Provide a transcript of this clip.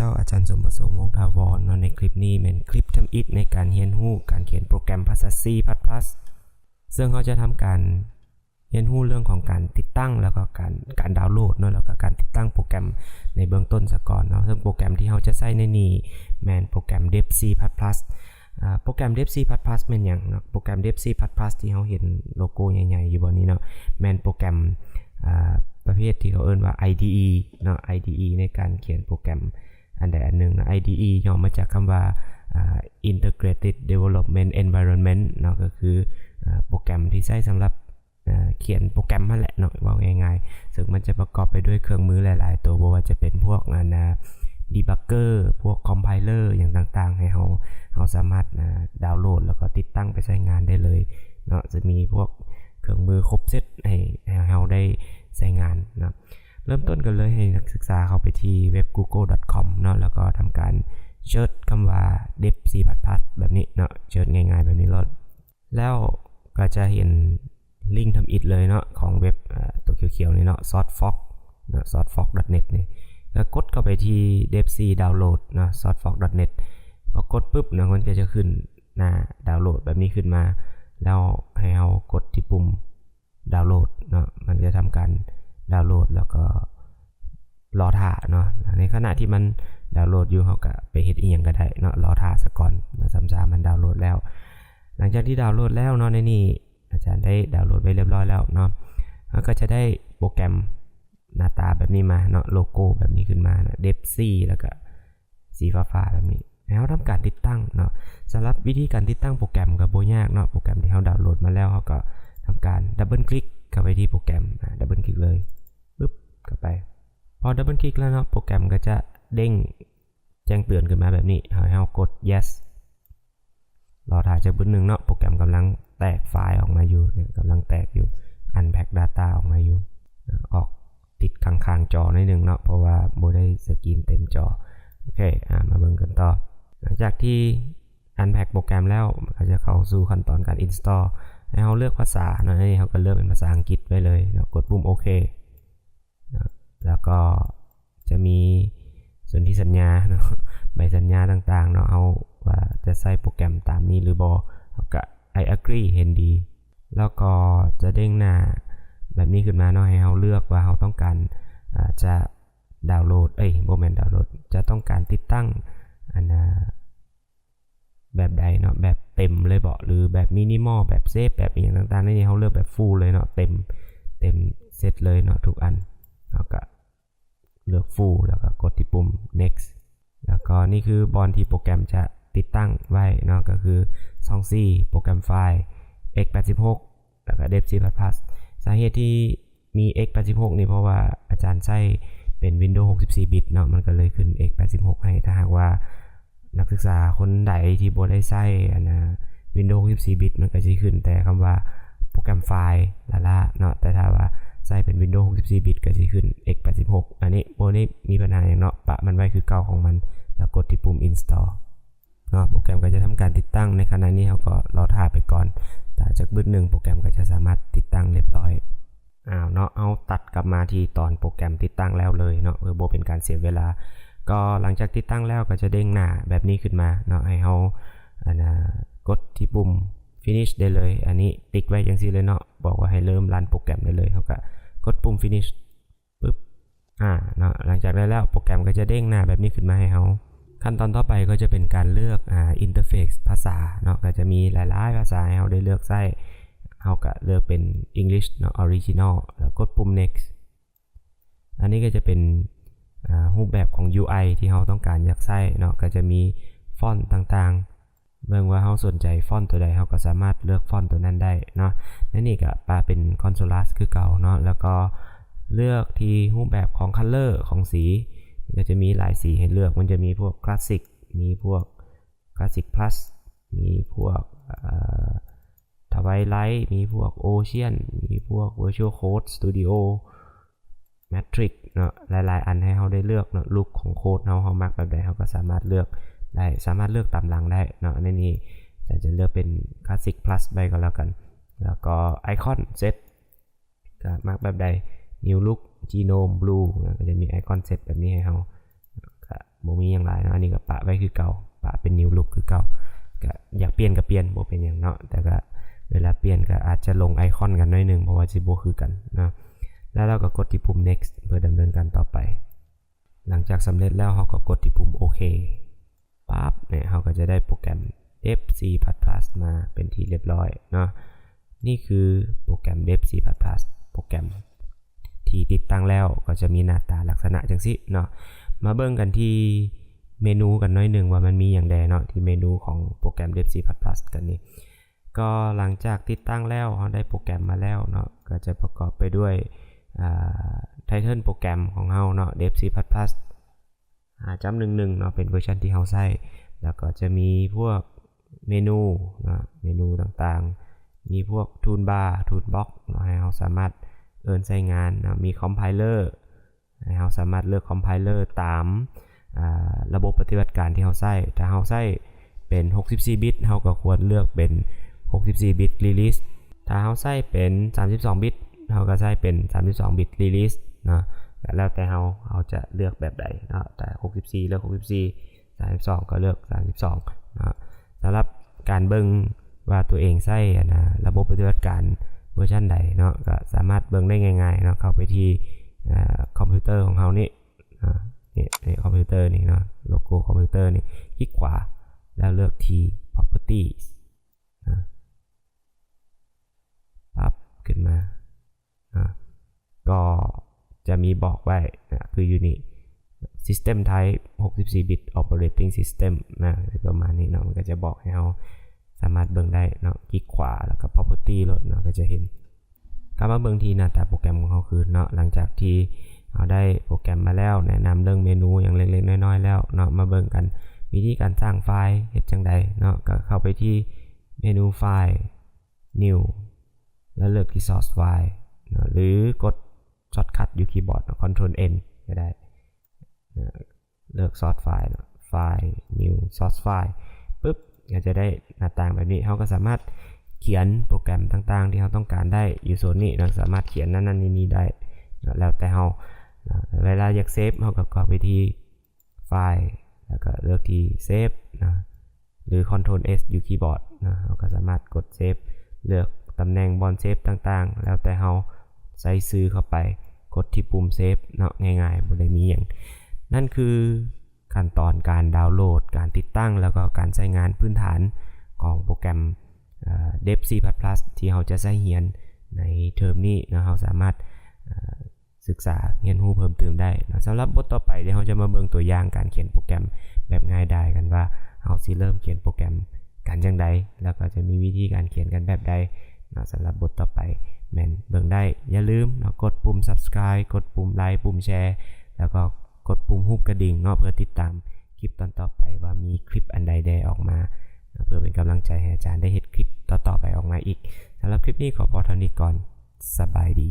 จ้าอาจารย์สมประสงค์วงศ์ถาวรในคลิปนี้เป็นคลิปทำอิฐในการเรียนรู้การเขียนโปรแกรมภาษา C++ ซึ่งเขาจะทำการเรียนรู้เรื่องของการติดตั้งแล้วก็การดาวน์โหลดเนาะแล้วก็การติดตั้งโปรแกรมในเบื้องต้นซะก่อนเนาะซึ่งโปรแกรมที่เขาจะใช้ในนี้แม่นโปรแกรม dev C++ โปรแกรม dev C++ แม่นหยังเนาะโปรแกรม dev C++ ที่เขาเห็นโลโก้ใหญ่ๆอยู่บนนี้เนาะแม่นโปรแกรมประเภทที่เขาเอิ้นว่า IDE เนาะ IDE ในการเขียนโปรแกรมอันใดอันหนึ่งนะ IDE ย่อมาจากคำว่า Integrated Development Environment เนาะก็คือโปรแกรมที่ใช้สำหรับเขียนโปรแกรมนั่นแหละเนาะว่าง่ายๆซึ่งมันจะประกอบไปด้วยเครื่องมือหลายๆตัวบ่ว่าจะเป็นพวกdebugger พวก compiler อย่างต่างๆให้เราสามารถดาวน์โหลดแล้วก็ติดตั้งไปใช้งานได้เลยเนาะจะมีพวกเครื่องมือครบเซตให้เราได้ใช้งานนะเริ่มต้นกันเลยให้นักศึกษาเข้าไปที่เว็บ google.com เนาะแล้วก็ทำการเสิร์ชคำว่า dev C++ แบบนี้เนาะเสิร์ชง่ายๆแบบนี้แล้วก็จะเห็นลิงก์ทำอิฐเลยเนาะของเว็บตัวเขียวๆนี่เนาะ sourceforge เนาะ sourceforge.net นี่แล้วกดเข้าไปที่ dev C download เนาะ sourceforge.net พอกดปุ๊บนะมันก็จะขึ้นหน้าดาวน์โหลดแบบนี้ขึ้นมาแล้วให้เรากดที่ปุ่มดาวน์โหลดเนาะมันจะทำการดาวน์โหลดแล้วก็รอท่าเนาะในขณะที่มันดาวน์โหลดอยู่เราก็ไปเฮ็ดอีหยังก็ได้เนาะรอท่าซะก่อนแล้วซ้ำๆมันดาวน์โหลดแล้วหลังจากที่ดาวน์โหลดแล้วเนาะในนี้อาจารย์ได้ดาวน์โหลดไว้เรียบร้อยแล้วเนาะแล้วก็จะได้โปรแกรมหน้าตาแบบนี้มาเนาะโลโก้แบบนี้ขึ้นมานะ dev C แล้วก็สีฟ้าๆแบบนี้แล้วทำการติดตั้งเนาะสำหรับวิธีการติดตั้งโปรแกรมก็บ่ยากเนาะโปรแกรมที่เราดาวน์โหลดมาแล้วเราก็ทำการดับเบิลคลิกเข้าไปที่โปรแกรมดับเบิลคลิกเลยปึ๊บเข้าไปพอดับเบิลคลิกแล้วเนาะโปรแกรมก็จะเด้งแจ้งเตือนขึ้นมาแบบนี้ให้เรากด yes รอถ่ายจากบึ้นหนึ่งเนาะโปรแกรมกำลังแตกไฟล์ออกมาอยู่กำลังแตกอยู่ unpack data ออกมาอยู่ออกติดข้างๆจอนิดนึงเนาะเพราะว่าโบได้สกรีนเต็มจอโอเคมาเบิ่งกันต่อหลังจากที่ unpack โปรแกรมแล้วก็จะเข้าสู่ขั้นตอนการ install ให้เราเลือกภาษาเนาะนี่เขาก็เลือกเป็นภาษาอังกฤษไว้เลยเนาะกดปุ่มโอเคนะแล้วก็จะมีสนธิสัญญาเนาะใบสัญญาต่างๆเนาะเอาว่าจะใส่โปรแกรมตามนี้หรือบ่เขาก็ I agree เห็นดีแล้วก็จะเด้งหน้าแบบนี้ขึ้นมาเนาะให้เราเลือกว่าเราต้องการจะดาวน์โหลดบ่แม่นดาวน์โหลดจะต้องการติดตั้งแบบใดเนาะแบบเต็มเลยบ่หรือแบบมินิมอลแบบเซฟแบบอย่างต่างๆนี่เขาเลือกแบบฟูลเลยเนาะเต็มเซตเลยเนาะทุกอันแล้วก็เลือกฟูลแล้วก็กดที่ปุ่ม next แล้วก็นี่คือบอลที่โปรแกรมจะติดตั้งไว้เนาะก็คือ2C โปรแกรมไฟล์ x86 แล้วก็ dev C++ สาเหตุที่มี x86 นี่เพราะว่าอาจารย์ใช้เป็น Windows 64 บิตเนาะมันก็เลยขึ้น x86 ให้ถ้าหากว่านักศึกษาคนใดที่บ่ได้ใช้Windows 64 บิตมันก็จะขึ้นแต่คำว่าโปรแกรมไฟล์ละเนาะแต่ถ้าว่าใช้เป็น Windows 64 บิตก็จะขึ้น x86 อันนี้บ่ได้มีปัญหาอย่างเนาะปะมันไว้คือเก่าของมันแล้วกดที่ปุ่ม install เนาะโปรแกรมก็จะทำการติดตั้งในขณะนี้เขาก็รอท่าไปก่อนแต่จากบึ้นหนึ่งโปรแกรมก็จะสามารถติดตั้งเรียบร้อยเนาะเอาตัดกลับมาที่ตอนโปรแกรมติดตั้งแล้วเลยเนาะเพื่อบ่เป็นการเสียเวลาก็หลังจากติดตั้งแล้วก็จะเด้งหน้าแบบนี้ขึ้นมาเนาะให้เรากดที่ปุ่ม finish ได้เลยอันนี้ติ๊กไว้จังซี่เลยเนาะบอกว่าให้เริ่มรันโปรแกรมได้เลยเขาก็กดปุ่ม finish ปึ๊บเนาะหลังจากได้แล้วโปรแกรมก็จะเด้งหน้าแบบนี้ขึ้นมาให้เราขั้นตอนต่อไปก็จะเป็นการเลือกอินเทอร์เฟซภาษาเนาะก็จะมีหลายๆภาษาให้เราได้เลือกใช้เราก็เลือกเป็น English เนาะ Original แล้วกดปุ่ม next อันนี้ก็จะเป็นรูปแบบของ UI ที่เราต้องการอยากใช้เนาะก็จะมีฟอนต์ต่างๆเบิ่งว่าเราสนใจฟอนต์ตัวใดเราก็สามารถเลือกฟอนต์ตัวนั้นได้เนาะนี่ก็ปาเป็นคอนโซลัสคือเก่าเนาะแล้วก็เลือกที่รูปแบบของ color ของสีก็จะมีหลายสีให้เลือกมันจะมีพวก Classic มีพวก Classic Plus มีพวกTwilight มีพวก Ocean มีพวก Virtual Code Studio Matrix เนาะหลายๆอันให้เราได้เลือกเนาะลุคของโค้ดเรามักแบบใดเราก็สามารถเลือกได้สามารถเลือกตามหลังได้เนาะในนี้จะเลือกเป็น Classic Plus ไปก็แล้วกันแล้วก็ Icon Set ก็มักแบบใด New Look Genome Blue ก็จะมี Icon Set แบบนี้ให้เรา ก็บ่มีหยังหลายเนาะอันนี้ก็ปะไว้คือเก่าปะเป็น new look คือเก่าก็อยากเปลี่ยนก็เปลี่ยนบ่เป็นหยังเนาะแต่ก็เวลาเปลี่ยนก็อาจจะลงไอคอนกันหน่อยนึงเพราะว่าสิบ่คือกันเนาะแล้วเราก็กดที่ปุ่ม next เพื่อดำเนินการต่อไปหลังจากสำเร็จแล้วเราก็กดที่ปุ่มโอเคปั๊บเนี่ยเราก็จะได้โปรแกรม Dev C++ มาเป็นที่เรียบร้อยเนาะนี่คือโปรแกรม Dev C++ โปรแกรมที่ติดตั้งแล้วก็จะมีหน้าตาลักษณะจังซี่เนาะมาเบิ่งกันที่เมนูกันหน่อยนึงว่ามันมีอย่างใดเนาะที่เมนูของโปรแกรม Dev C++ กันนี่ก็หลังจากติดตั้งแล้วเราได้โปรแกรมมาแล้วเนาะก็จะประกอบไปด้วยTitle โปรแกรมของเราเนาะ Dev C++ 5.11 เนาะเป็นเวอร์ชันที่เราใช้แล้วก็จะมีพวกเมนูนะเมนูต่างๆมีพวก Toolbar Toolbox เนาะให้เราสามารถใช้งานนะมี Compiler ให้เราสามารถเลือก Compiler ตามระบบปฏิบัติการที่เราใช้ถ้าเราใช้เป็น64 บิตเราก็ควรเลือกเป็น64 บิต Release ถ้าเราใช้เป็น32 บิตเราก็ใช้เป็น32 บิต Release เนาะแล้วแต่เราจะเลือกแบบใดเนาะแต่64เลือก64 32ก็เลือก32เนาะสำหรับการเบิ่งว่าตัวเองใช้ระบบปฏิบัติการเวอร์ชันใดเนาะก็สามารถเบิ่งได้ง่ายๆเนาะเข้าไปที่คอมพิวเตอร์ของเรานี่นี่ในคอมพิวเตอร์นี่เนาะโลโก้คอมพิวเตอร์นี่คลิกขวาแล้วเลือกที่ properties นะปั๊บขึ้นมาก็จะมีบอกไว้คืออยู่นี่ System Type 64 bit Operating System นะประมาณนี้เนาะมันก็จะบอกให้เราสามารถเบิ่งได้เนาะคลิกขวาแล้วก็ Property ลดเนาะก็จะเห็นคำว่าเบิ่งที่หน้าตาโปรแกรมของเราคือเนาะหลังจากที่เราได้โปรแกรมมาแล้วแนะนำเรื่องเมนูอย่างเล็กๆน้อยๆแล้วเนาะมาเบิ่งกันวิธีการสร้างไฟล์เฮ็ดจังใดเนาะก็เข้าไปที่เมนูไฟล์ New แล้วเลือกที่ Source File เนาะหรือกดช็อตคัทอยู่คีย์บอร์ด Ctrl N ก็ได้เลือก Source File ไฟล์ New Source File ปึ๊บก็จะได้หน้าต่างแบบนี้เราก็สามารถเขียนโปรแกรมต่างๆที่เราต้องการได้อยู่โซนนี้เราสามารถเขียนนั่นนี่ได้แล้วแต่เราเวลาอยากเซฟเราก็เข้าไปที่ไฟล์แล้วก็เลือกที่เซฟนะหรือ Ctrl S อยู่คีย์บอร์ดนะเราก็สามารถกดเซฟเลือกตำแหน่งบนเซฟต่างๆแล้วแต่เราใส่ซื้อเข้าไปกดที่ปุ่มเซฟเนาะง่ายๆบ่ได้มีอย่างนั่นคือขั้นตอนการดาวน์โหลดการติดตั้งแล้วก็การใช้งานพื้นฐานของโปรแกรมDev C++ ที่เราจะใช้เรียนในเทอมนี้นะเราสามารถศึกษาเรียนรู้เพิ่มเติมได้นะสำหรับบทต่อไปเดี๋ยวเราจะมาเบิ่งตัวอย่างการเขียนโปรแกรมแบบง่ายดายกันว่าเราสิเริ่มเขียนโปรแกรมกันจังใดแล้วก็จะมีวิธีการเขียนกันแบบใดนะสำหรับบทต่อไปแม่นเบิ่งได้อย่าลืมนะกดปุ่ม Subscribe กดปุ่มไลค์ปุ่มแชร์แล้วก็กดปุ่มรูปกระดิ่งเนาะเพื่อติดตามคลิปตอนต่อไปว่ามีคลิปอันใดๆออกมาเพื่อเป็นกำลังใจให้อาจารย์ได้เฮ็ดคลิปต่อๆไปออกมาอีกสำหรับคลิปนี้ขอพอเท่านี้ก่อนสบายดี